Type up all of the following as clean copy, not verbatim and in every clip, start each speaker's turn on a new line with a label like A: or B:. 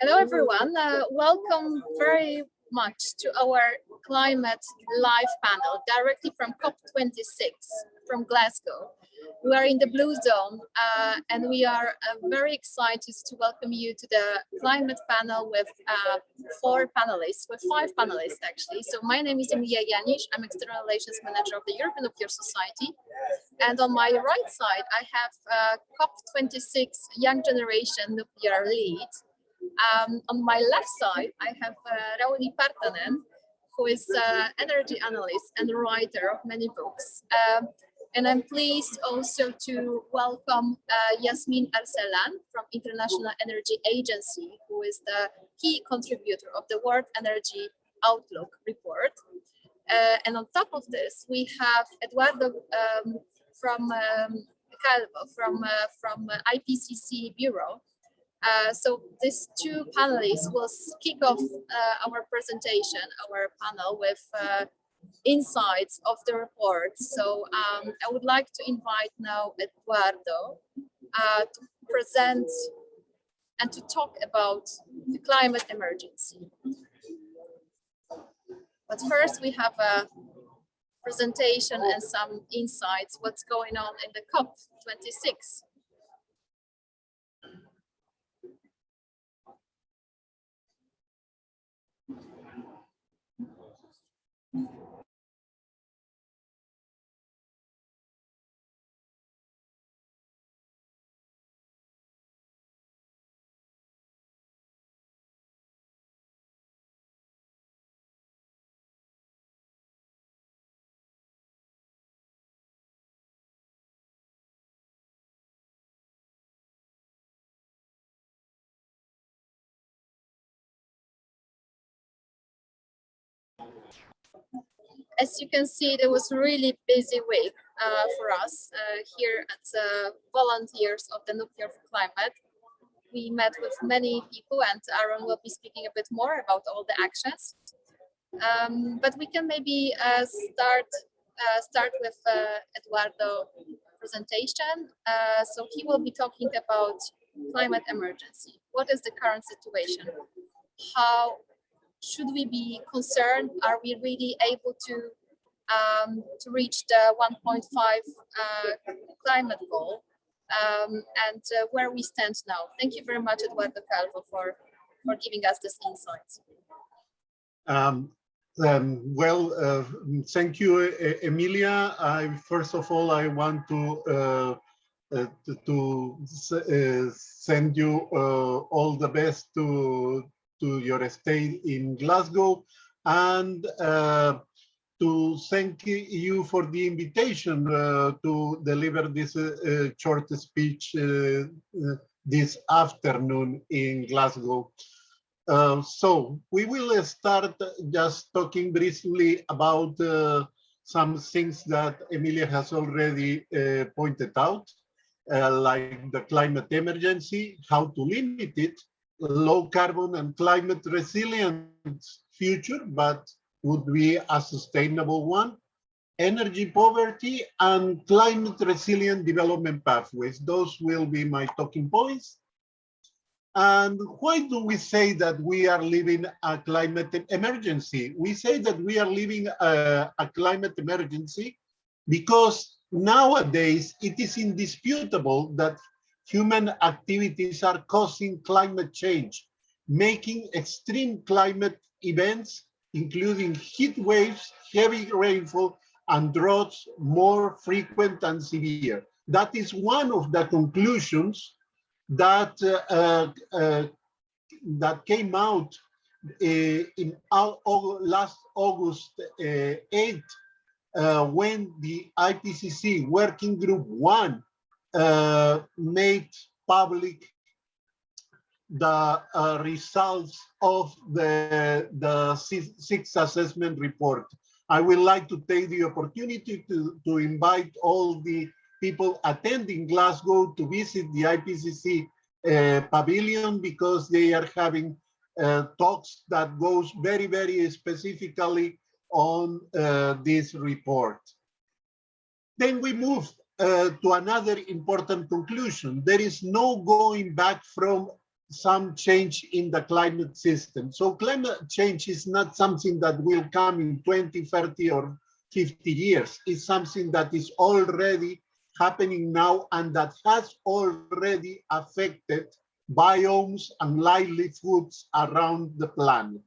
A: Hello, everyone. Welcome very much to our climate live panel directly from COP26 from Glasgow. We are in the blue zone and we are very excited to welcome you to the climate panel with five panelists actually. So my name is Emilia Janisz. I'm External Relations Manager of the European Nuclear Society. And on my right side, I have COP26 Young Generation Nuclear Lead. On my left side, I have Rauli Partanen, who is energy analyst and writer of many books. And I'm pleased also to welcome Yasmine Arsalane from International Energy Agency, who is the key contributor of the World Energy Outlook report. And on top of this, we have Eduardo from Calvo from IPCC Bureau. So these two panelists will kick off our presentation, our panel with insights of the report. So I would like to invite now Eduardo to present and to talk about the climate emergency. But first we have a presentation and some insights, what's going on in the COP26. As you can see, there was a really busy week for us here at Volunteers of the Nuclear for Climate. We met with many people, and Arun will be speaking a bit more about all the actions. But we can maybe start with Eduardo's presentation. So he will be talking about climate emergency. What is the current situation? How should we be concerned? Are we really able to reach the 1.5 climate goal? And where we stand now. Thank you very much, Eduardo Calvo, for giving us this insight.
B: Thank you, Emilia. First of all, I want to send you all the best to your stay in Glasgow, and to thank you for the invitation to deliver this short speech this afternoon in Glasgow. So we will start just talking briefly about some things that Emilia has already pointed out, like the climate emergency, how to limit it, low carbon and climate resilient future, but would be a sustainable one, energy poverty, and climate resilient development pathways. Those will be my talking points. And why do we say that we are living a climate emergency? We say that we are living a climate emergency because nowadays it is indisputable that human activities are causing climate change, making extreme climate events, including heat waves, heavy rainfall, and droughts more frequent and severe. That is one of the conclusions that that came out in last August 8, when the IPCC Working Group 1 made public the results of the sixth assessment report. I would like to take the opportunity to invite all the people attending Glasgow to visit the IPCC pavilion, because they are having talks that goes very, very specifically on this report. Then we move to another important conclusion. There is no going back from some change in the climate system. So climate change is not something that will come in 20, 30, or 50 years. It's something that is already happening now and that has already affected biomes and livelihoods around the planet.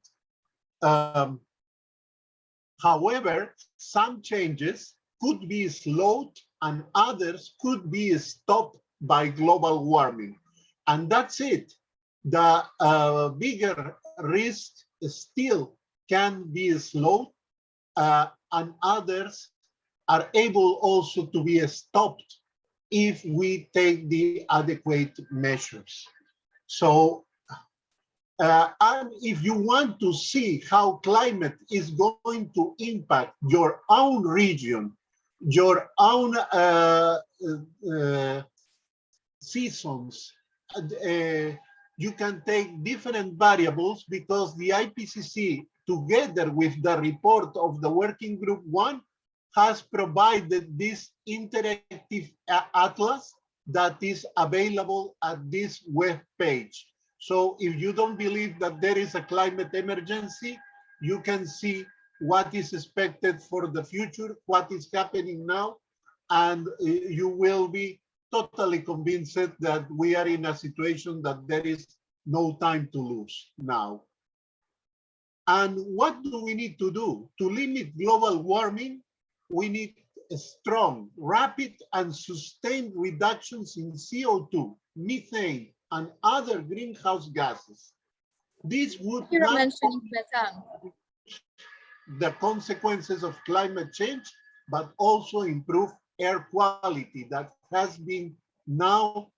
B: However, some changes could be slowed and others could be stopped by global warming. And that's it. The bigger risk still can be slowed, and others are able also to be stopped if we take the adequate measures. So, and if you want to see how climate is going to impact your own region, your own seasons, you can take different variables, because the IPCC, together with the report of the Working Group 1, has provided this interactive atlas that is available at this web page. So if you don't believe that there is a climate emergency, you can see what is expected for the future, what is happening now, and you will be totally convinced that we are in a situation that there is no time to lose now. And what do we need to do? To limit global warming, we need strong, rapid, and sustained reductions in CO2, methane, and other greenhouse gases. This would
A: You're
B: not
A: mentioning methane.
B: the consequences of climate change, but also improve air quality that has been now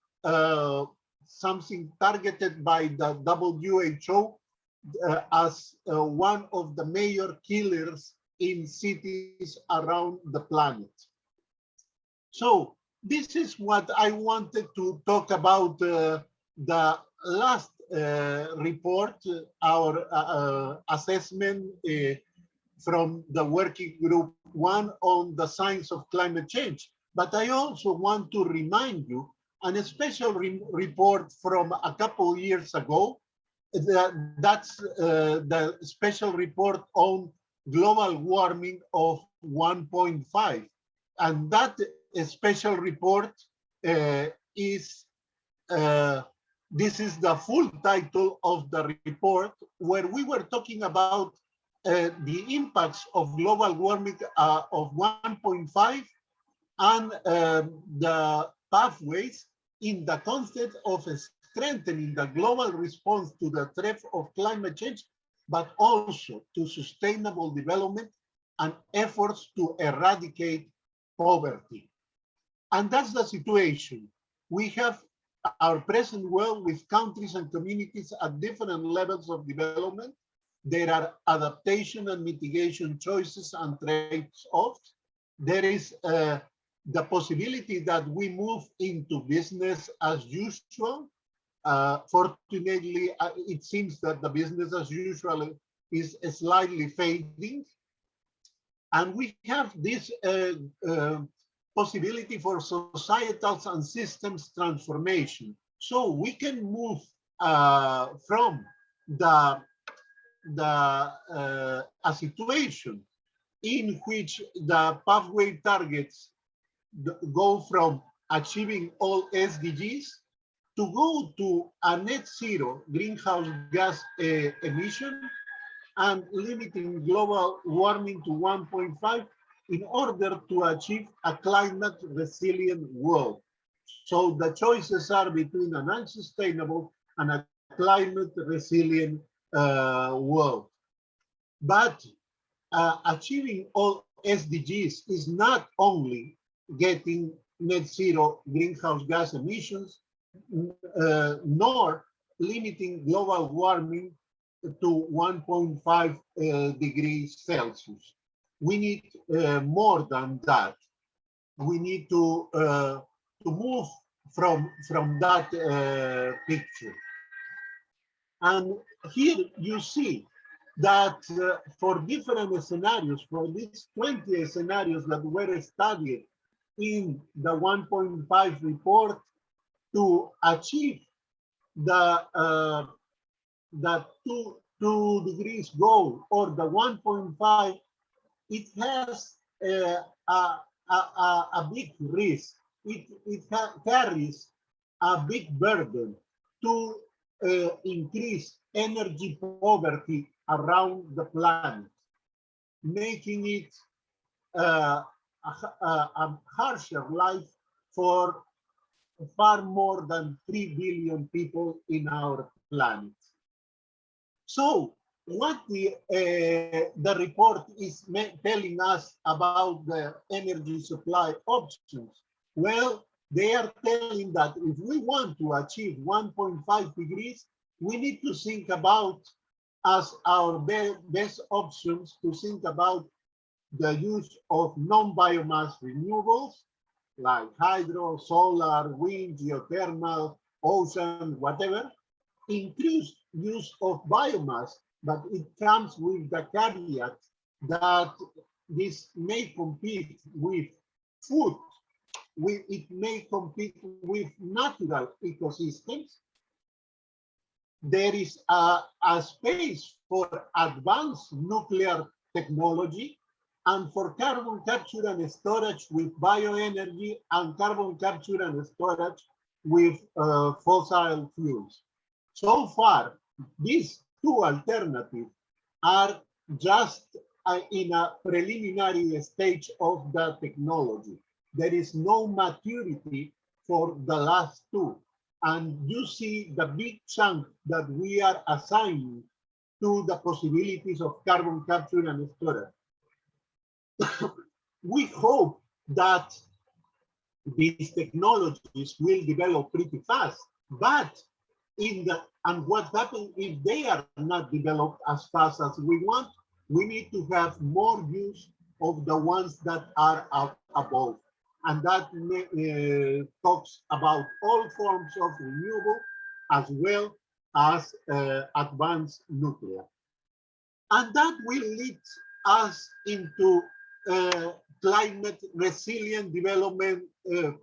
B: something targeted by the WHO as one of the major killers in cities around the planet. So this is what I wanted to talk about the last report, our assessment from the Working Group 1 on the science of climate change. But I also want to remind you on a special report from a couple years ago. That's the special report on global warming of 1.5. And that special report is, this is the full title of the report, where we were talking about the impacts of global warming of 1.5 and the pathways in the context of strengthening the global response to the threat of climate change, but also to sustainable development and efforts to eradicate poverty. And that's the situation. We have our present world with countries and communities at different levels of development. There are adaptation and mitigation choices and trade-offs. There is the possibility that we move into business as usual. Fortunately, it seems that the business as usual is slightly fading. And we have this possibility for societal and systems transformation. So we can move from a situation in which the pathway targets go from achieving all SDGs to go to a net zero greenhouse gas emission and limiting global warming to 1.5 in order to achieve a climate resilient world. So the choices are between an unsustainable and a climate resilient world. But achieving all SDGs is not only getting net zero greenhouse gas emissions, nor limiting global warming to 1.5 degrees Celsius. We need more than that. We need to move from that picture. And here you see that for different scenarios, for these 20 scenarios that were studied in the 1.5 report, to achieve the 2 degrees goal or the 1.5, it has a big risk. It carries a big burden to increase energy poverty around the planet, making it a harsher life for far more than 3 billion people in our planet. So what the report is telling us about the energy supply options? Well, they are telling that if we want to achieve 1.5 degrees, we need to think about, as our best options, to think about the use of non-biomass renewables like hydro, solar, wind, geothermal, ocean, whatever. Increased use of biomass, but it comes with the caveat that this may compete with food, it may compete with natural ecosystems. There is a space for advanced nuclear technology and for carbon capture and storage with bioenergy and carbon capture and storage with fossil fuels. So far, these two alternatives are just in a preliminary stage of the technology. There is no maturity for the last two. And you see the big chunk that we are assigning to the possibilities of carbon capture and storage. We hope that these technologies will develop pretty fast, but and what happens if they are not developed as fast as we want? We need to have more use of the ones that are up above. And that talks about all forms of renewable as well as advanced nuclear. And that will lead us into climate resilient development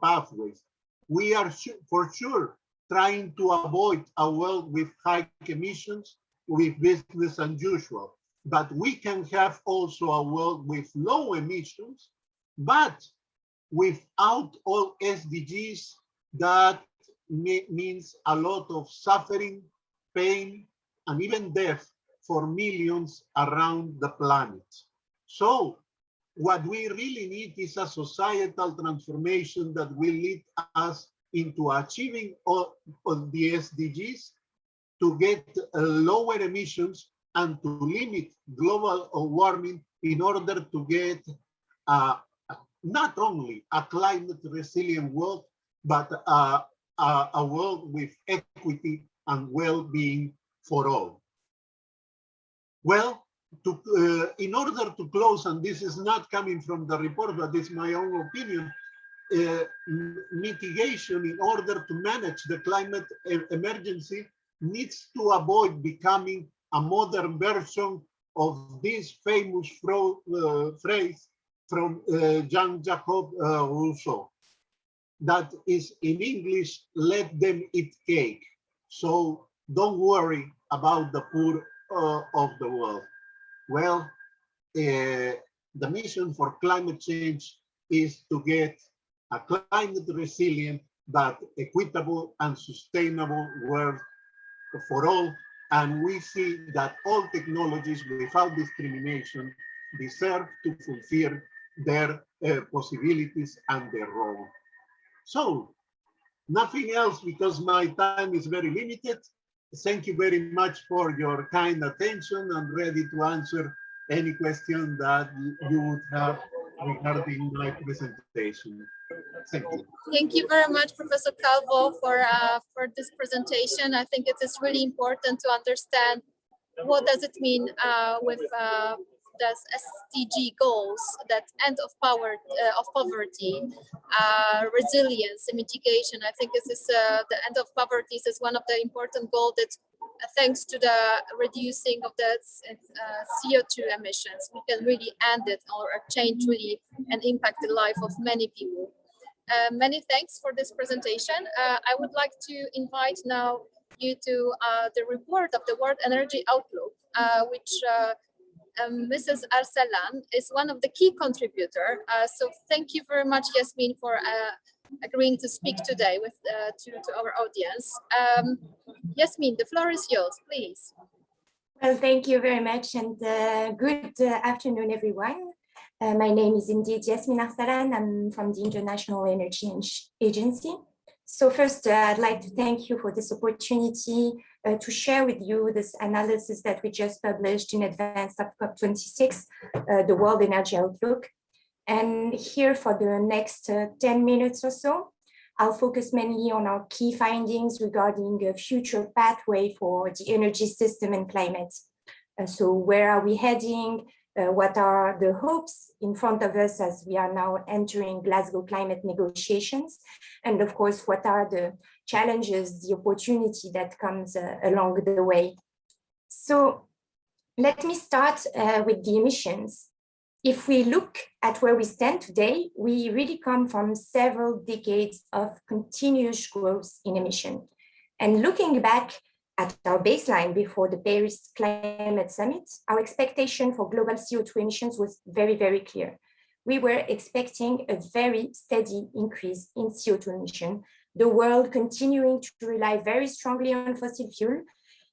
B: pathways. We are for sure trying to avoid a world with high emissions, with business as usual. But we can have also a world with low emissions, but without all SDGs, that means a lot of suffering, pain, and even death for millions around the planet. So what we really need is a societal transformation that will lead us into achieving all of the SDGs, to get lower emissions and to limit global warming in order to get not only a climate resilient world, but a world with equity and well-being for all. Well, in order to close, and this is not coming from the report, but it's my own opinion, mitigation in order to manage the climate emergency needs to avoid becoming a modern version of this famous phrase from Jean-Jacques Rousseau, that is in English, let them eat cake. So don't worry about the poor of the world. Well, the mission for climate change is to get a climate resilient but equitable and sustainable world for all. And we see that all technologies without discrimination deserve to fulfill their possibilities and their role. So nothing else, because my time is very limited. Thank you very much for your kind attention. I'm ready to answer any question that you would have regarding my presentation. Thank you.
A: Thank you very much, Professor Calvo, for this presentation. I think it is really important to understand what does it mean with the SDG goals, that end of poverty, resilience and mitigation. I think this is the end of poverty is one of the important goals that thanks to the reducing of the CO2 emissions, we can really end it or change really and impact the life of many people. Many thanks for this presentation. I would like to invite now you to the report of the World Energy Outlook, which Mrs. Arsalane is one of the key contributors. So thank you very much, Yasmine, for agreeing to speak today with to our audience. Yasmine, the floor is yours, please.
C: Well, thank you very much, and good afternoon, everyone. My name is indeed Yasmine Arsalane. I'm from the International Energy Agency. So first, I'd like to thank you for this opportunity to share with you this analysis that we just published in advance of COP26, the World Energy Outlook. And here for the next 10 minutes or so, I'll focus mainly on our key findings regarding a future pathway for the energy system and climate. So where are we heading? What are the hopes in front of us as we are now entering Glasgow climate negotiations? And of course, what are the challenges, the opportunity that comes along the way? So let me start with the emissions. If we look at where we stand today, we really come from several decades of continuous growth in emission. And looking back at our baseline before the Paris Climate Summit, our expectation for global CO2 emissions was very, very clear. We were expecting a very steady increase in CO2 emission, the world continuing to rely very strongly on fossil fuel.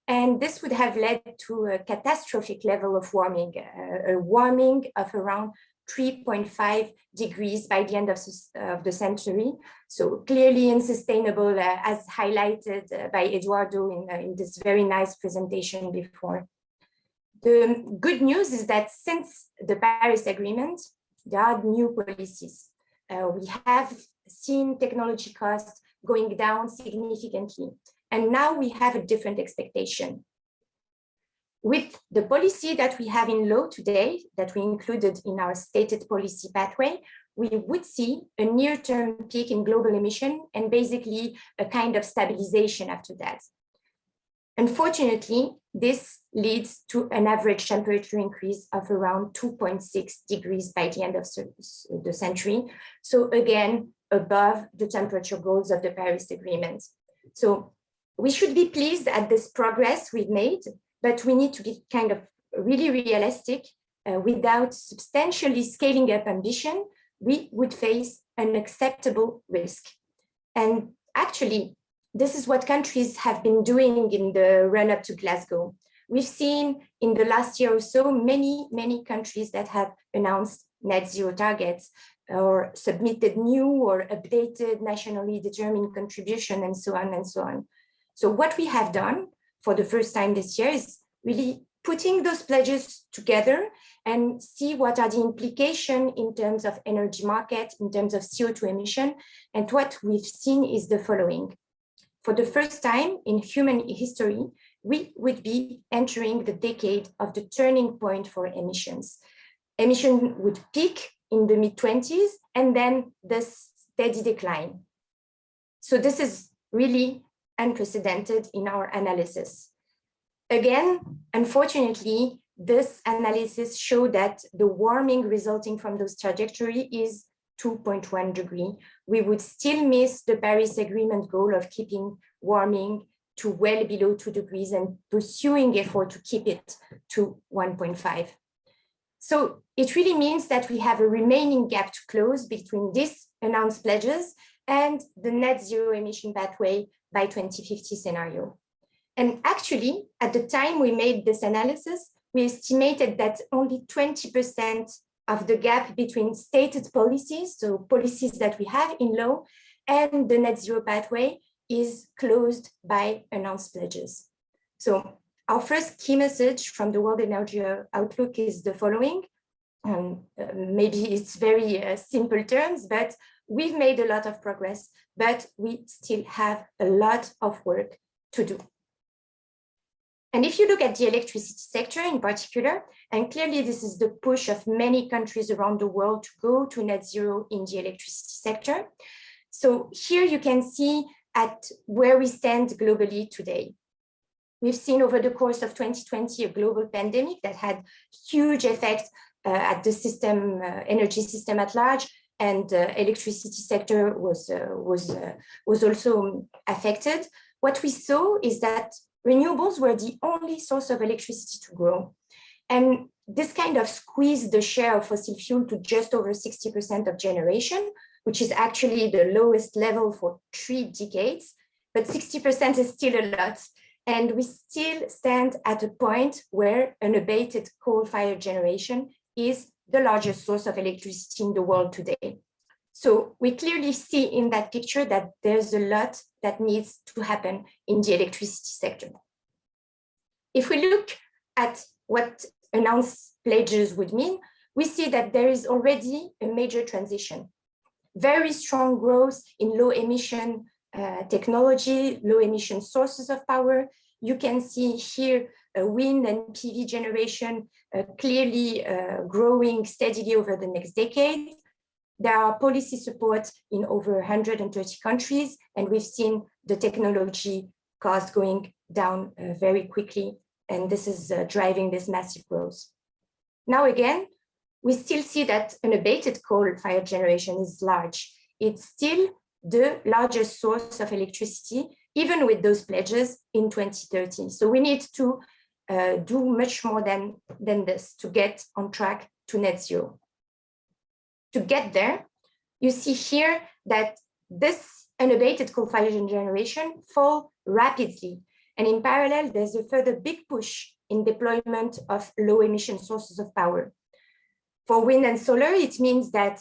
C: And this would have led to a catastrophic level of warming, a warming of around 3.5 degrees by the end of the century. So clearly unsustainable, as highlighted by Eduardo in this very nice presentation before. The good news is that since the Paris Agreement, there are new policies. We have seen technology costs going down significantly. And now we have a different expectation. With the policy that we have in law today, that we included in our stated policy pathway, we would see a near-term peak in global emission and basically a kind of stabilization after that. Unfortunately, this leads to an average temperature increase of around 2.6 degrees by the end of the century. So again, above the temperature goals of the Paris Agreement. So we should be pleased at this progress we've made, but we need to be kind of really realistic. Without substantially scaling up ambition, we would face an acceptable risk. And actually, this is what countries have been doing in the run-up to Glasgow. We've seen in the last year or so, many countries that have announced net zero targets or submitted new or updated nationally determined contribution and so on and so on. So what we have done for the first time this year is really putting those pledges together and see what are the implications in terms of energy market, in terms of CO2 emission. And what we've seen is the following. For the first time in human history, we would be entering the decade of the turning point for emissions. Emission would peak in the mid-20s and then this steady decline. So this is really unprecedented in our analysis. Again, unfortunately, this analysis showed that the warming resulting from those trajectory is 2.1 degree. We would still miss the Paris Agreement goal of keeping warming to well below 2 degrees and pursuing effort to keep it to 1.5. So it really means that we have a remaining gap to close between these announced pledges and the net zero emission pathway by 2050 scenario. And actually, at the time we made this analysis, we estimated that only 20% of the gap between stated policies, so policies that we have in law, and the net zero pathway is closed by announced pledges. So our first key message from the World Energy Outlook is the following. Maybe it's very simple terms, but we've made a lot of progress, but we still have a lot of work to do. And if you look at the electricity sector in particular, and clearly this is the push of many countries around the world to go to net zero in the electricity sector. So here you can see at where we stand globally today. We've seen over the course of 2020 a global pandemic that had huge effects at the system, energy system at large, and electricity sector was also affected. what we saw is that renewables were the only source of electricity to grow. And this kind of squeezed the share of fossil fuel to just over 60% of generation, which is actually the lowest level for 3 decades, but 60% is still a lot. And we still stand at a point where unabated coal-fired generation is the largest source of electricity in the world today. So we clearly see in that picture that there's a lot that needs to happen in the electricity sector. If we look at what announced pledges would mean, we see that there is already a major transition. Very strong growth in low emission technology, low emission sources of power. You can see here wind and PV generation clearly growing steadily over the next decade. There are policy support in over 130 countries, and we've seen the technology cost going down very quickly, and this is driving this massive growth. Now again, we still see that unabated coal-fired generation is large. It's still the largest source of electricity, even with those pledges in 2030. So we need to do much more than this to get on track to net zero. To get there, you see here that this unabated coal-fired generation fall rapidly. And in parallel, there's a further big push in deployment of low emission sources of power. For wind and solar, it means that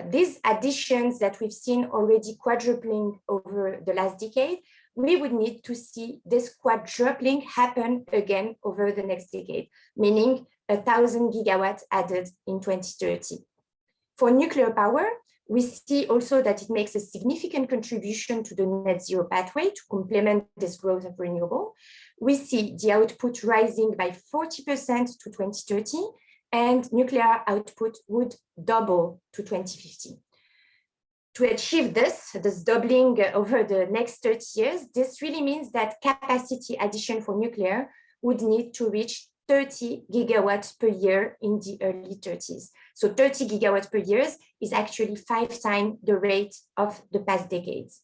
C: these additions that we've seen already quadrupling over the last decade, we would need to see this quadrupling happen again over the next decade, meaning 1,000 gigawatts added in 2030. For nuclear power, we see also that it makes a significant contribution to the net zero pathway to complement this growth of renewable. We see the output rising by 40% to 2030, and nuclear output would double to 2050. To achieve this doubling over the next 30 years, this really means that capacity addition for nuclear would need to reach 30 gigawatts per year in the early 30s. So 30 gigawatts per year is actually 5 times the rate of the past decades.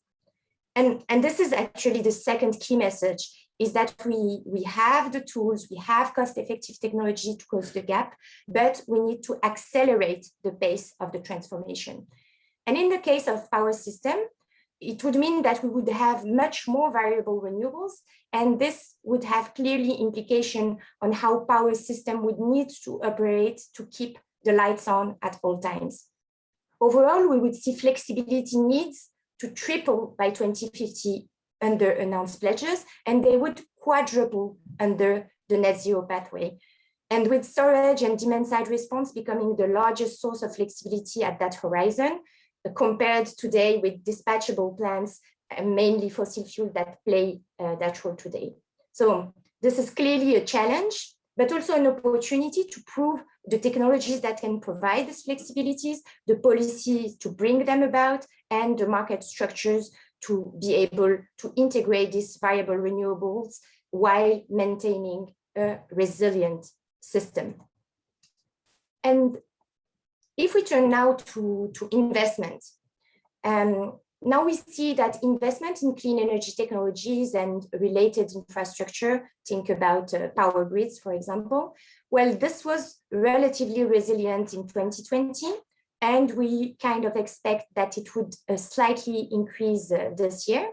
C: And this is actually the second key message, is that we have the tools, we have cost-effective technology to close the gap, but we need to accelerate the pace of the transformation. And in the case of power system, it would mean that we would have much more variable renewables, and this would have clearly implication on how power system would need to operate to keep the lights on at all times. Overall, we would see flexibility needs to triple by 2050 under announced pledges, and they would quadruple under the net zero pathway. And with storage and demand side response becoming the largest source of flexibility at that horizon, compared today with dispatchable plants, mainly fossil fuel that play that role today. So this is clearly a challenge, but also an opportunity to prove the technologies that can provide these flexibilities, the policies to bring them about, and the market structures to be able to integrate these variable renewables while maintaining a resilient system. And if we turn now to investment, now we see that investment in clean energy technologies and related infrastructure, think about power grids, for example, well, this was relatively resilient in 2020, and we kind of expect that it would slightly increase this year.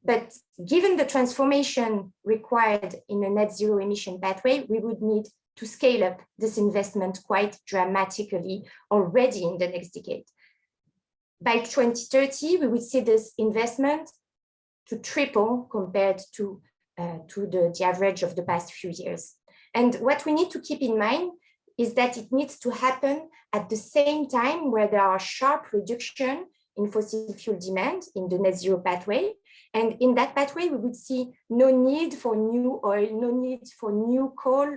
C: But given the transformation required in a net zero emission pathway, we would need to scale up this investment quite dramatically already in the next decade. By 2030, we would see this investment to triple compared to the average of the past few years. And what we need to keep in mind is that it needs to happen at the same time where there are sharp reduction in fossil fuel demand in the net zero pathway. And in that pathway, we would see no need for new oil, no need for new coal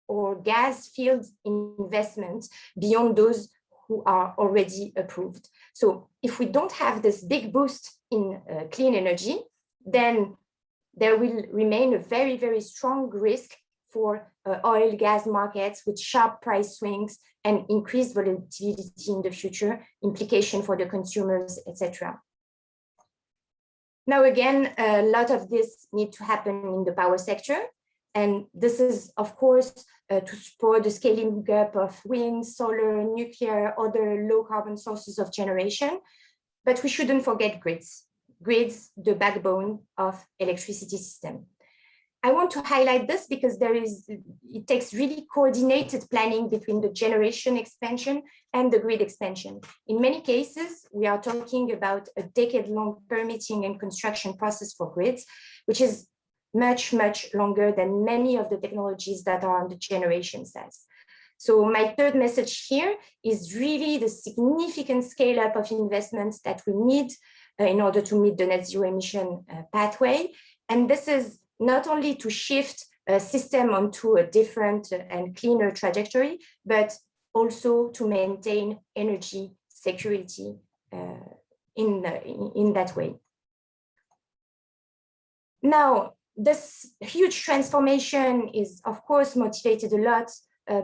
C: or gas field investments beyond those who are already approved. So if we don't have this big boost in clean energy, then there will remain a very, very strong risk for oil gas markets with sharp price swings and increased volatility in the future, implication for the consumers, etc. Now, again, a lot of this needs to happen in the power sector. And this is, of course, to support the scaling up of wind, solar, nuclear, other low carbon sources of generation. But we shouldn't forget grids. Grids, the backbone of electricity system. I want to highlight this because it takes really coordinated planning between the generation expansion and the grid expansion. In many cases, we are talking about a decade-long permitting and construction process for grids, which is much, much longer than many of the technologies that are on the generation side. So my third message here is really the significant scale up of investments that we need in order to meet the net zero emission pathway. And this is not only to shift a system onto a different and cleaner trajectory, but also to maintain energy security in that way. Now, this huge transformation is, of course, motivated a lot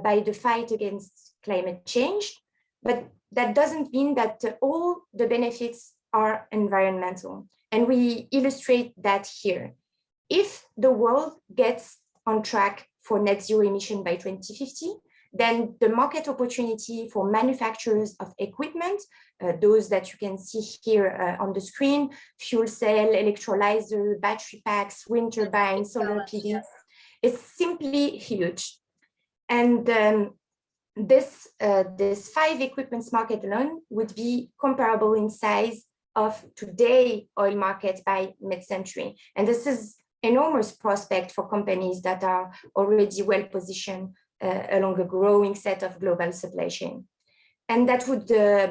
C: by the fight against climate change, but that doesn't mean that all the benefits are environmental. And we illustrate that here. If the world gets on track for net zero emission by 2050, then the market opportunity for manufacturers of equipment, those that you can see here on the screen, fuel cell, electrolyzer, battery packs, wind turbines, solar PV, is simply huge. And this 5 equipments market alone would be comparable in size of today oil market by mid-century. And this is enormous prospect for companies that are already well positioned along a growing set of global supply chain. And that would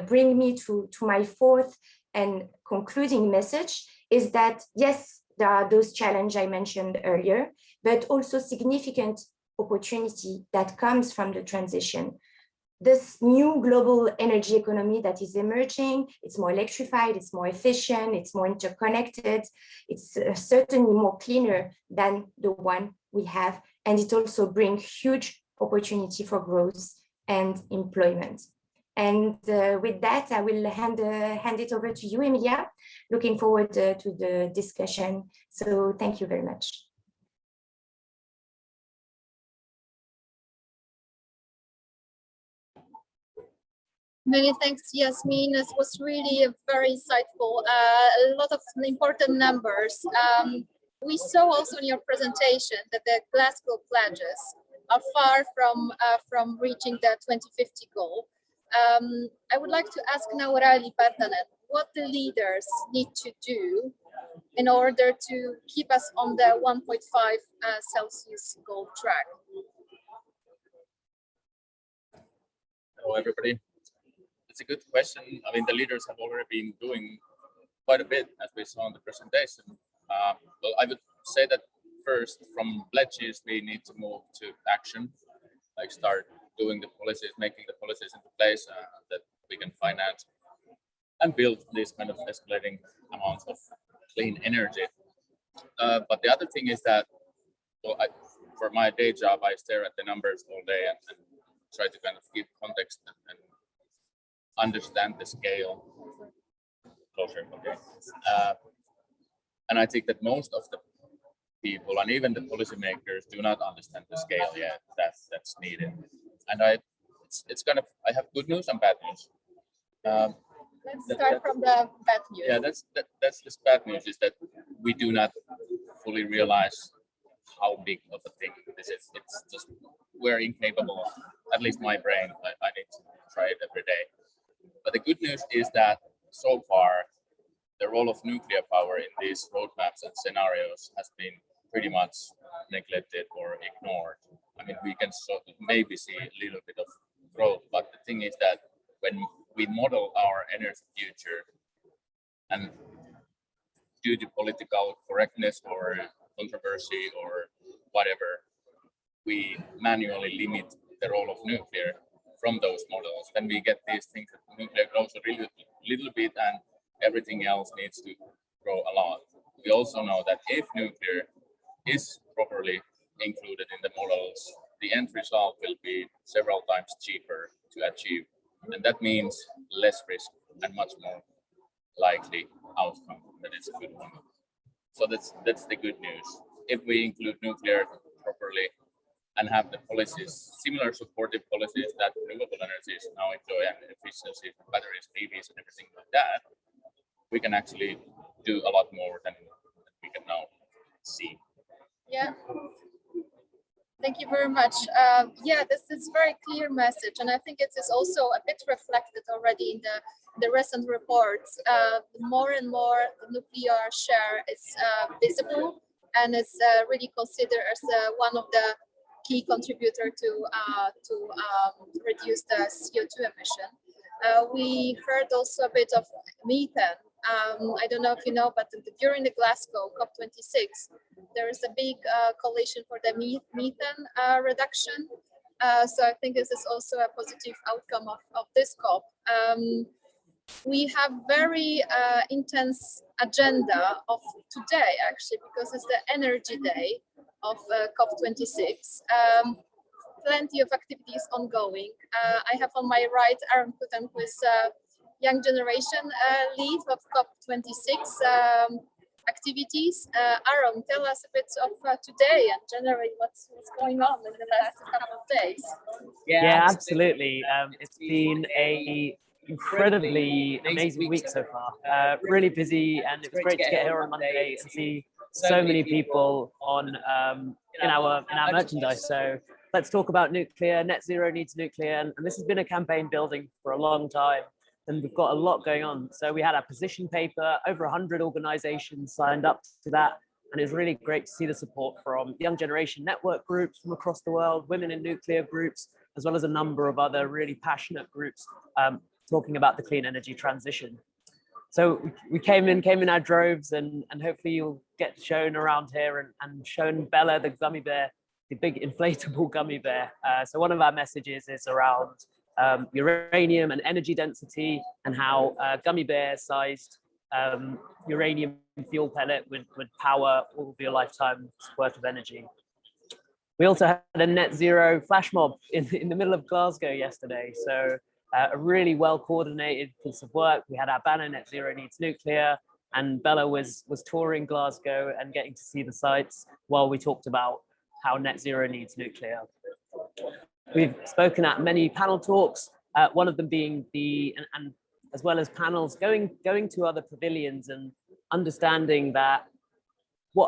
C: bring me to my fourth and concluding message is that, yes, there are those challenges I mentioned earlier, but also significant opportunity that comes from the transition. This new global energy economy that is emerging, it's more electrified, it's more efficient, it's more interconnected, it's certainly more cleaner than the one we have. And it also brings huge opportunity for growth and employment. And with that, I will hand it over to you, Emilia. Looking forward to the discussion. So thank you very much.
A: Many thanks, Yasmine. This was really very insightful. A lot of important numbers. We saw also in your presentation that the Glasgow pledges are far from reaching the 2050 goal. I would like to ask now Rauli, Partanen, what the leaders need to do in order to keep us on the 1.5 Celsius goal track.
D: Hello, everybody. It's a good question. I mean, the leaders have already been doing quite a bit, as we saw in the presentation. Well, I would say that first, from pledges, we need to move to action, like start doing the policies, making the policies into place that we can finance and build these kind of escalating amounts of clean energy. But the other thing is that, well, for my day job, I stare at the numbers all day and try to kind of give context and understand the scale closer. Okay. And I think that most of the people and even the policymakers do not understand the scale yet that's needed. And it's kind of, I have good news and bad news.
A: Let's start from the bad news.
D: Yeah, that's this bad news is that we do not fully realize how big of a thing this is. It's just, we're incapable of, at least my brain, I need to try it every day. But the good news is that so far, the role of nuclear power in these roadmaps and scenarios has been pretty much neglected or ignored. I mean, we can maybe see a little bit of growth, but the thing is that when we model our energy future, and due to political correctness or controversy or whatever, we manually limit the role of nuclear from those models, then we get these things that nuclear grows a little bit and everything else needs to grow a lot. We also know that if nuclear is properly included in the models, the end result will be several times cheaper to achieve. And that means less risk and much more likely outcome that is a good one. So that's the good news. If we include nuclear properly and have the policies, similar supportive policies that renewable energies now enjoy, and efficiency, batteries, EVs, and everything like that, we can actually do a lot more than we can now see.
A: Yeah. Thank you very much. Yeah, this is very clear message, and I think it is also a bit reflected already in the recent reports. More and more the nuclear share is visible, and is really considered as one of the key contributor to reduce the CO2 emission. We heard also a bit of methane. I don't know if you know, but during the Glasgow COP26, there is a big coalition for the methane reduction. So I think this is also a positive outcome of this COP. We have very intense agenda of today, actually, because it's the energy day of COP26. Plenty of activities ongoing. I have on my right Arun, who is young generation lead of COP26 activities. Arun, tell us a bit of today and generally what's going on in the last couple of days.
E: Yeah, absolutely. It's been a incredibly amazing week so far. Really busy, and it was great to get here on Monday and see so many people on in our merchandise. So let's talk about nuclear. Net zero needs nuclear, and this has been a campaign building for a long time, and we've got a lot going on. So we had our position paper, over 100 organizations signed up to that, and it's really great to see the support from young generation network groups from across the world, women in nuclear groups, as well as a number of other really passionate groups talking about the clean energy transition. So we came in our droves, and hopefully you'll get shown around here and shown Bella, the gummy bear, the big inflatable gummy bear. So one of our messages is around uranium and energy density, and how gummy bear sized uranium fuel pellet would power all of your lifetime's worth of energy. We also had a net zero flash mob in the middle of Glasgow yesterday. So a really well coordinated piece of work. We had our banner, Net Zero Needs Nuclear, and Bella was touring Glasgow and getting to see the sites while we talked about how net zero needs nuclear. We've spoken at many panel talks, one of them being and as well as panels, going to other pavilions and understanding that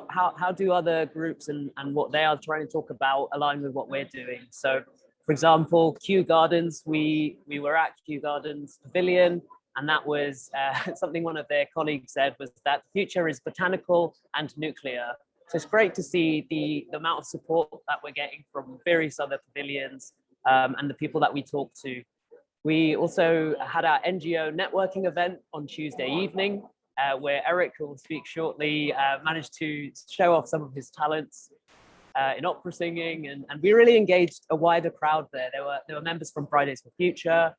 E: how do other groups and what they are trying to talk about align with what we're doing. So for example, Kew Gardens, we were at Kew Gardens Pavilion, and that was something one of their colleagues said was that the future is botanical and nuclear. So it's great to see the amount of support that we're getting from various other pavilions and the people that we talk to. We also had our NGO networking event on Tuesday evening, where Eric, who will speak shortly, managed to show off some of his talents in opera singing, and we really engaged a wider crowd there. There were members from Fridays for Future,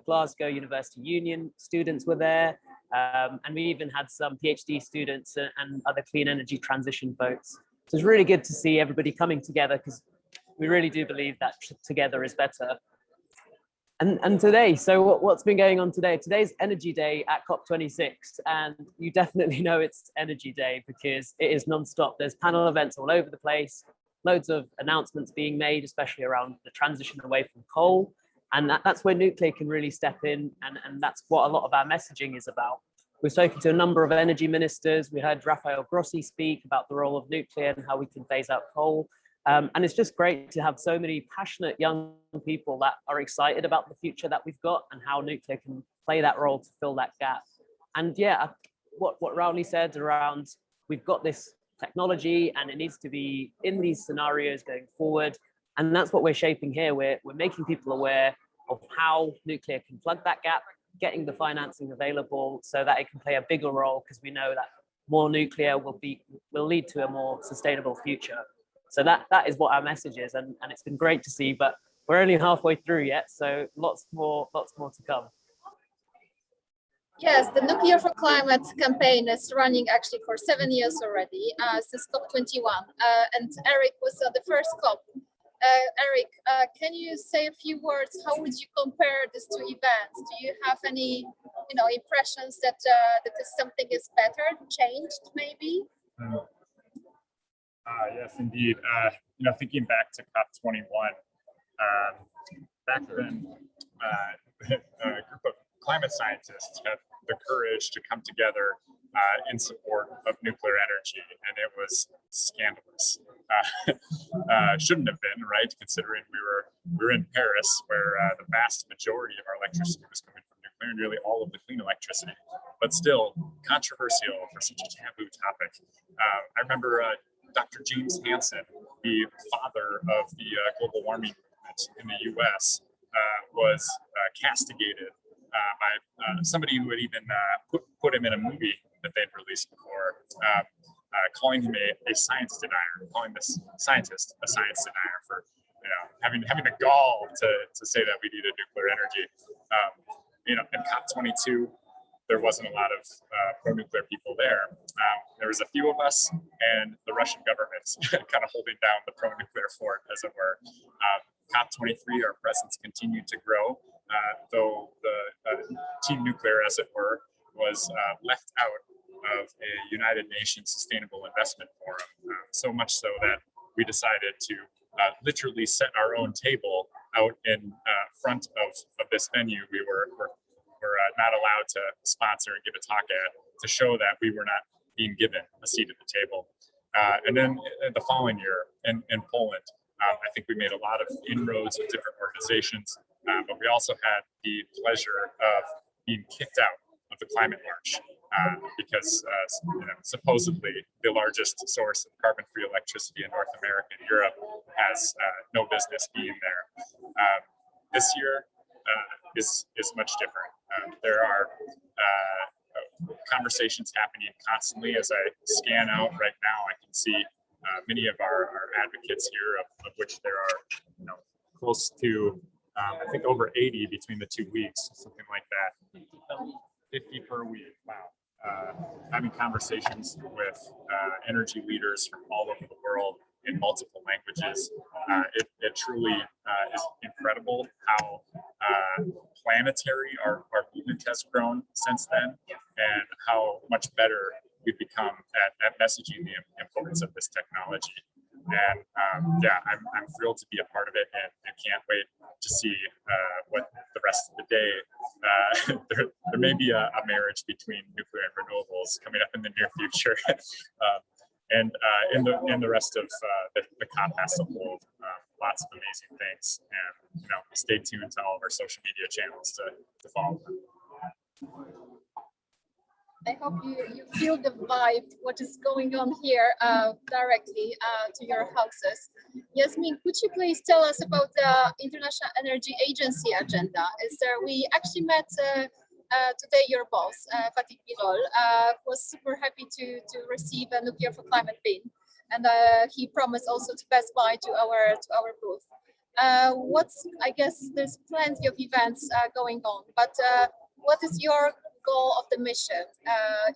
E: Glasgow University Union students were there, and we even had some PhD students and other clean energy transition folks. So it's really good to see everybody coming together, because we really do believe that together is better. And today, so what's been going on today? Today's Energy Day at COP26, and you definitely know it's Energy Day because it is non-stop. There's panel events all over the place, loads of announcements being made, especially around the transition away from coal. And that's where nuclear can really step in, and that's what a lot of our messaging is about. We've spoken to a number of energy ministers. We heard Rafael Grossi speak about the role of nuclear and how we can phase out coal. And it's just great to have so many passionate young people that are excited about the future that we've got and how nuclear can play that role to fill that gap. And yeah, what Rauli said around, we've got this technology and it needs to be in these scenarios going forward. And that's what we're shaping here. We're making people aware of how nuclear can plug that gap, getting the financing available so that it can play a bigger role, because we know that more nuclear will lead to a more sustainable future. So that is what our message is, and it's been great to see, but we're only halfway through yet, so lots more to come.
A: Yes, the Nuclear for Climate campaign is running actually for 7 years already, since COP21, and Eric was at the first COP. Eric, can you say a few words? How would you compare these two events? Do you have any, impressions that that something is better, changed maybe?
F: Yes, indeed. Thinking back to COP21, back then, a group of climate scientists had the courage to come together in support of nuclear energy, and it was scandalous. Shouldn't have been, right? Considering we were in Paris, where the vast majority of our electricity was coming from nuclear, and nearly all of the clean electricity, but still controversial for such a taboo topic. I remember Dr. James Hansen, the father of the global warming movement in the US, was castigated by somebody who had even put him in a movie that they'd released before, calling him a science denier, calling this scientist a science denier for having the gall to say that we needed nuclear energy. In COP22, there wasn't a lot of pro-nuclear people there. There was a few of us and the Russian government kind of holding down the pro-nuclear fort, as it were. COP23, our presence continued to grow, though the Team Nuclear, as it were, was left out of a United Nations Sustainable Investment Forum, so much so that we decided to literally set our own table out in front of this venue we were not allowed to sponsor and give a talk at, to show that we were not being given a seat at the table. And then the following year in Poland, I think we made a lot of inroads with different organizations, but we also had the pleasure of being kicked out of the climate march because supposedly the largest source of carbon-free electricity in North America and Europe has no business being there. This year is much different. There are conversations happening constantly. As I scan out right now, I can see many of our advocates here, of which there are close to, I think, over 80 between the 2 weeks, something like that. 50 per week, wow. Having conversations with energy leaders from all over the world in multiple languages. It truly is incredible how planetary our movement has grown since then, and how much better we've become at messaging the importance of this technology. And I'm thrilled to be a part of it, and can't wait to see what the rest of the day. There may be a marriage between nuclear and renewables coming up in the near future. And in the rest of the COP has to hold lots of amazing things, and stay tuned to all of our social media channels to follow them.
A: I hope you feel the vibe, what is going on here directly to your houses. Yasmine, could you please tell us about the International Energy Agency agenda? We actually met today your boss, Fatih Birol, was super happy to receive a Nuclear for Climate pin, and he promised also to pass by to our booth. I guess there's plenty of events going on, but what is your goal of the mission?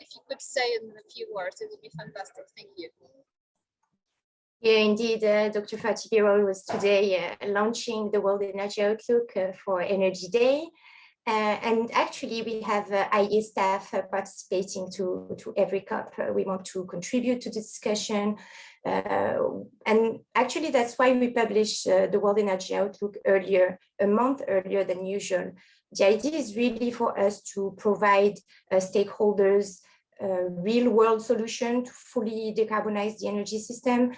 A: If you could say in a few words, it would be fantastic. Thank you.
C: Yeah, indeed, Dr. Fatih Birol was today launching the World Energy Outlook for Energy Day. And actually, we have IE staff participating to every COP. We want to contribute to the discussion. And actually, that's why we published the World Energy Outlook a month earlier than usual. The idea is really for us to provide stakeholders a real world solution to fully decarbonize the energy system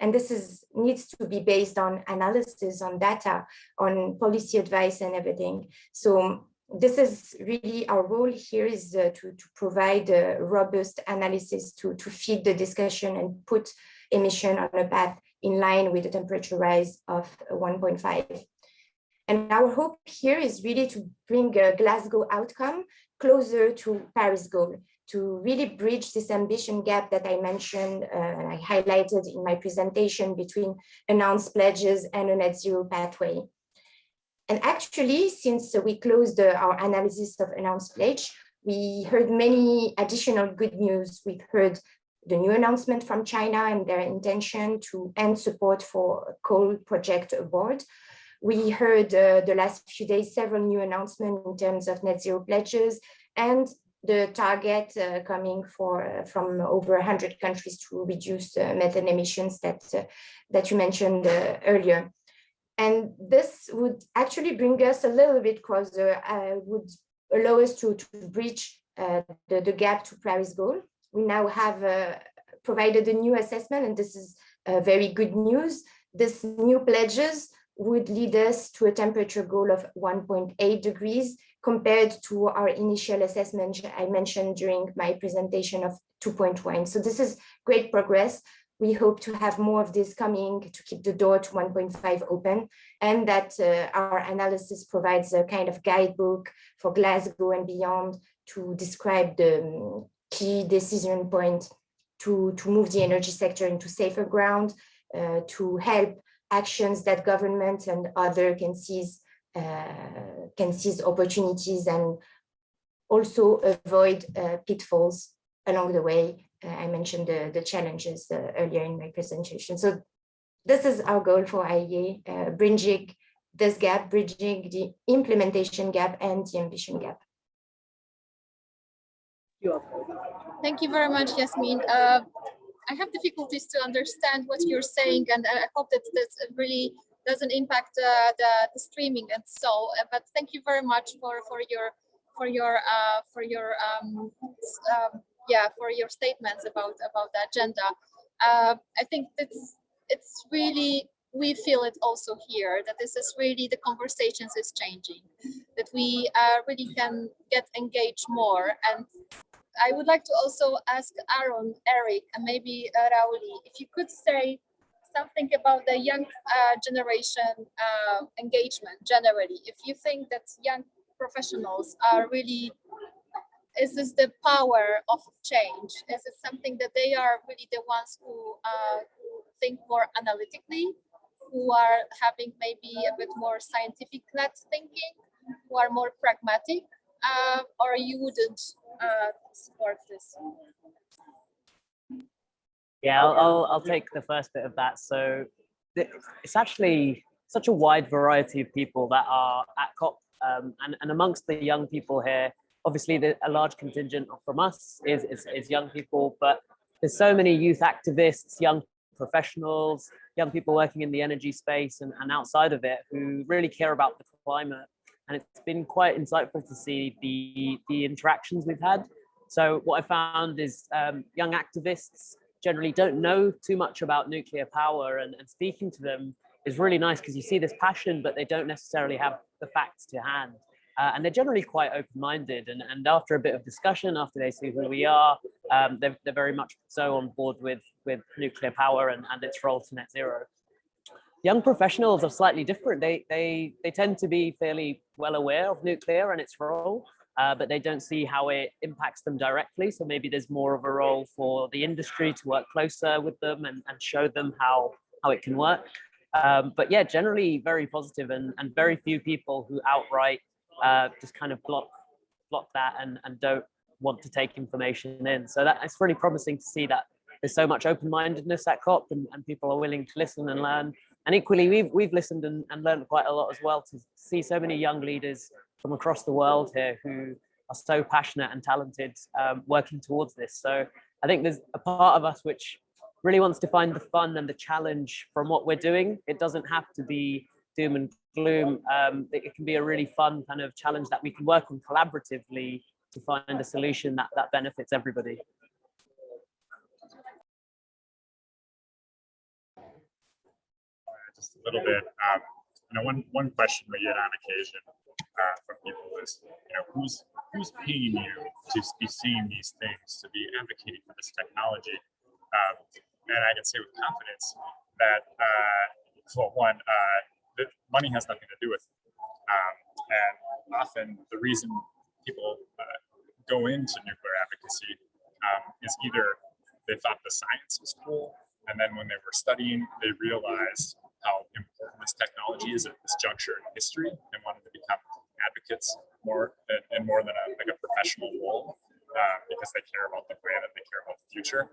C: and this needs to be based on analysis, on data, on policy advice and everything. So this is really our role here, is to provide a robust analysis to feed the discussion and put emission on a path in line with the temperature rise of 1.5. And our hope here is really to bring a Glasgow outcome closer to Paris goal, to really bridge this ambition gap that I mentioned and I highlighted in my presentation between announced pledges and a net zero pathway. And actually, since we closed our analysis of announced pledge, we heard many additional good news. We've heard the new announcement from China and their intention to end support for a coal project abroad. We heard the last few days several new announcements in terms of net zero pledges, and the target coming from over 100 countries to reduce methane emissions that you mentioned earlier. And this would actually bring us a little bit closer, would allow us to bridge the gap to Paris goal. We now have provided a new assessment, and this is very good news. This new pledges would lead us to a temperature goal of 1.8 degrees compared to our initial assessment I mentioned during my presentation of 2.1. So this is great progress. We hope to have more of this coming to keep the door to 1.5 open, and that our analysis provides a kind of guidebook for Glasgow and beyond to describe the key decision point to move the energy sector into safer ground, to help actions that government and other can seize opportunities and also avoid pitfalls along the way. I mentioned the challenges earlier in my presentation. So this is our goal for IEA, bridging this gap, bridging the implementation gap and the ambition gap.
A: Thank you very much, Yasmine. I have difficulties to understand what you're saying, and I hope that this really doesn't impact the streaming and so. But thank you very much for your statements about the agenda. I think it's really, we feel it also here, that this is really, the conversations is changing, that we really can get engaged more. And I would like to also ask Arun, Eric, and maybe Rauli, if you could say something about the young generation engagement generally. If you think that young professionals are really, is this the power of change? Is it something that they are really the ones who think more analytically, who are having maybe a bit more scientific-led thinking, who are more pragmatic, or you wouldn't support this?
E: Yeah, I'll take the first bit of that. So it's actually such a wide variety of people that are at COP, and amongst the young people here, obviously a large contingent from us is young people, but there's so many youth activists, young professionals, young people working in the energy space and outside of it who really care about the climate. And it's been quite insightful to see the interactions we've had. So what I found is young activists generally don't know too much about nuclear power, and speaking to them is really nice because you see this passion, but they don't necessarily have the facts to hand. And they're generally quite open-minded. And after a bit of discussion, after they see who we are, they're very much so on board with nuclear power and its role to net zero. Young professionals are slightly different. They tend to be fairly well aware of nuclear and its role, but they don't see how it impacts them directly. So maybe there's more of a role for the industry to work closer with them and show them how it can work. But yeah, generally very positive, and very few people who outright just kind of block that and don't want to take information in. So it's really promising to see that there's so much open-mindedness at COP, and people are willing to listen and learn. And equally, we've listened and learned quite a lot as well, to see so many young leaders from across the world here who are so passionate and talented, working towards this. So I think there's a part of us which really wants to find the fun and the challenge from what we're doing. It doesn't have to be doom and gloom. It can be a really fun kind of challenge that we can work on collaboratively to find a solution that benefits everybody.
F: Just a little bit. One question we get on occasion from people is, who's paying you to be seeing these things, to be advocating for this technology? And I can say with confidence that, the money has nothing to do with it. And often the reason people go into nuclear advocacy is either they thought the science was cool, and then when they were studying, they realized how important this technology is at this juncture in history, and wanted to become advocates more than a professional role, because they care about the planet, they care about the future.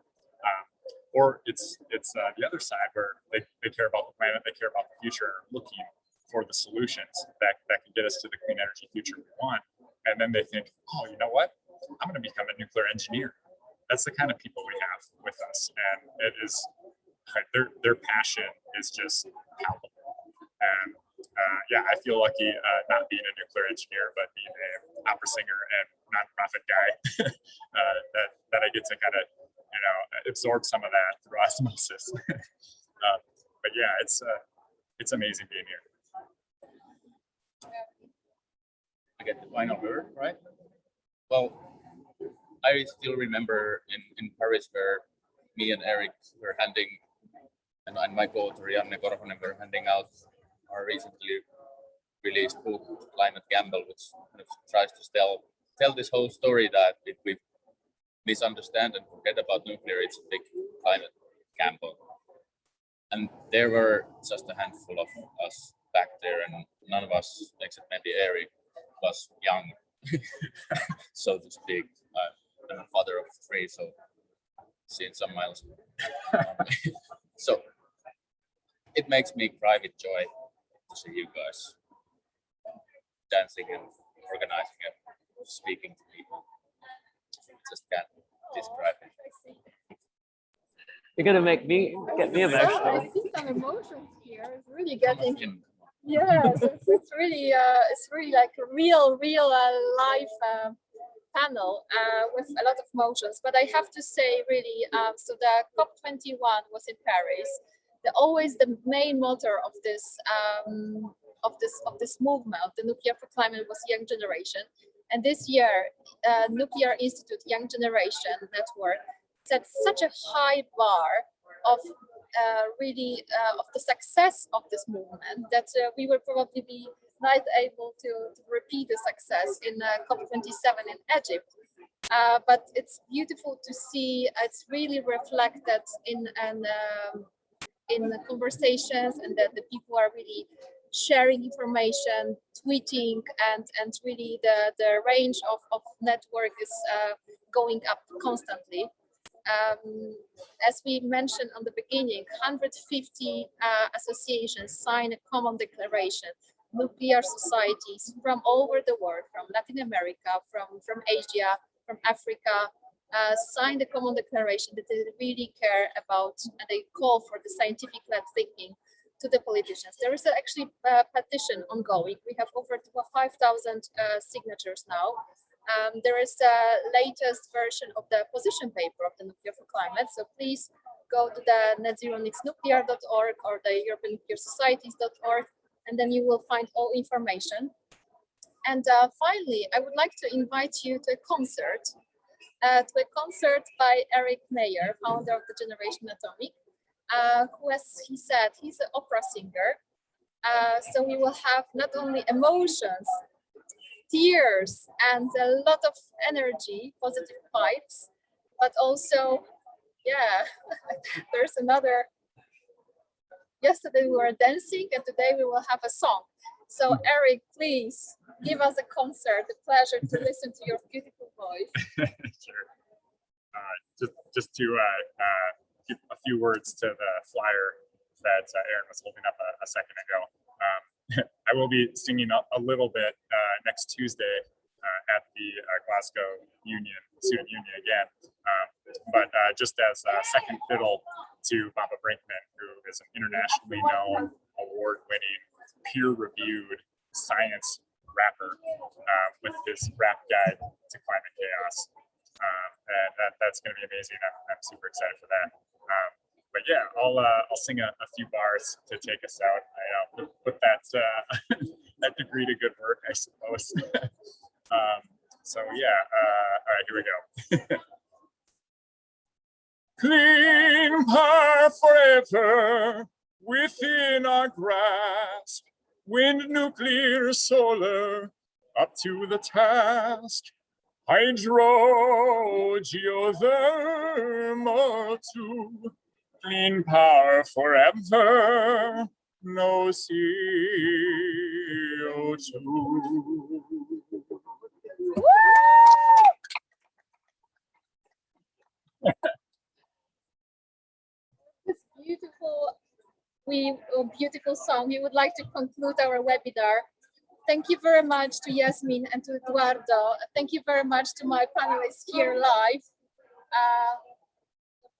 F: Or it's the other side, where they care about the planet, they care about the future, and are looking for the solutions that can get us to the clean energy future we want. And then they think, oh, you know what? I'm going to become a nuclear engineer. That's the kind of people we have with us, and it is their passion is just palpable. And yeah, I feel lucky not being a nuclear engineer, but being an opera singer and nonprofit guy that I get to kind of absorb some of that through osmosis. But yeah, it's amazing being here.
D: I get the final word, right? Well, I still remember in Paris where me and Eric were handing, and my co-author Janne Korhonen were handing out our recently released book, Climate Gamble, which kind of tries to tell this whole story that if we misunderstand and forget about nuclear, it's a big climate gamble. And there were just a handful of us back there, and none of us, except maybe Eric, was young, so to speak. I'm a father of 3, so seen some miles. So it makes me cry with joy to see you guys dancing and organizing and speaking to people. Just can't describe it.
E: You're gonna get me emotional.
A: I think some emotions here. It's really getting. Yes, it's really like a real live panel with a lot of emotions. But I have to say, really, so the COP21 was in Paris. Always the main motor of this movement of the Nuclear for Climate was young generation. And this year, Nuclear Institute Young Generation Network set such a high bar of of the success of this movement that we will probably be not able to repeat the success in COP27 in Egypt. But it's beautiful to see. It's really reflected in the conversations, and that the people are really sharing information, tweeting, and really the range of network is going up constantly. As we mentioned on the beginning, 150 associations signed a common declaration. Nuclear societies from all over the world, from Latin America, from Asia, from Africa, signed a common declaration that they really care about, and they call for the scientific-led thinking to the politicians. There is actually a petition ongoing. We have over 5,000 signatures now. There is the latest version of the position paper of the Nuclear for Climate. So please go to the netzeronixnuclear.org or the European Nuclear Societies.org, and then you will find all information. And finally, I would like to invite you to a concert by Eric Meyer, founder of the Generation Atomic, who, as he said, he's an opera singer. So we will have not only emotions, tears, and a lot of energy, positive vibes, but also, yeah, there's another. Yesterday we were dancing, and today we will have a song. So Eric, please give us a concert. A pleasure to listen to your beautiful voice.
F: Sure. Just to give a few words to the flyer that Aaron was holding up a second ago. I will be singing a little bit next Tuesday at the Glasgow Student Union again. But just as a second fiddle to Baba Brinkman, who is an internationally known, award-winning, peer-reviewed science rapper with his rap guide to climate chaos. And that's going to be amazing. I'm super excited for that. But yeah, I'll sing a few bars to take us out. I put that that degree to good work, I suppose. So yeah, all right, here we go. Clean power forever within our grasp. Wind, nuclear, solar, up to the task. Hydro, geothermal too. Clean power forever, no CO2.
A: This beautiful song. We would like to conclude our webinar Thank you very much to Yasmine and to Eduardo. Thank you very much to my panelists here live.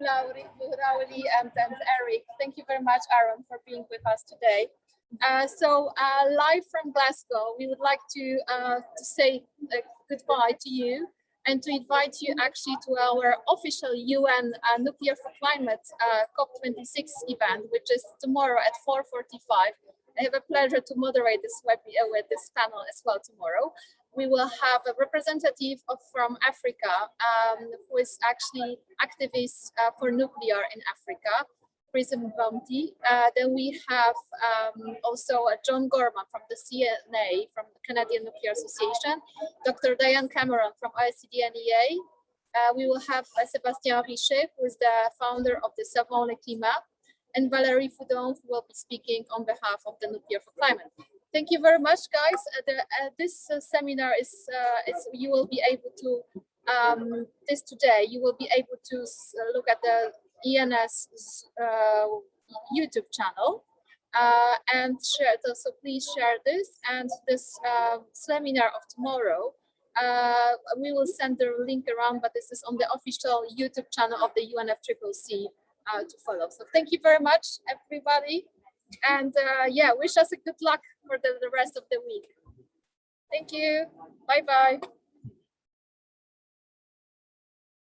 A: Rauli and Eric. Thank you very much, Arun, for being with us today. Live from Glasgow, we would like to say goodbye to you and to invite you actually to our official UN Nuclear for Climate COP26 event, which is tomorrow at 4:45. I have a pleasure to moderate this with this panel as well tomorrow. We will have a representative from Africa who is actually activist for nuclear in Africa, Prism Bounty. Then we have also John Gorman from the CNA, from the Canadian Nuclear Association, Dr. Diane Cameron from ICDNEA. We will have Sébastien Richet, who is the founder of the Savons le Climat, and Valérie Foudon, who will be speaking on behalf of the Nuclear for Climate. Thank you very much, guys. This seminar is you will be able to today. You will be able to look at the ENS YouTube channel and share. So please share this and this seminar of tomorrow. We will send the link around, but this is on the official YouTube channel of the UNFCCC to follow. So thank you very much, everybody. And yeah, wish us a good luck for the rest of the week. Thank you. Bye-bye.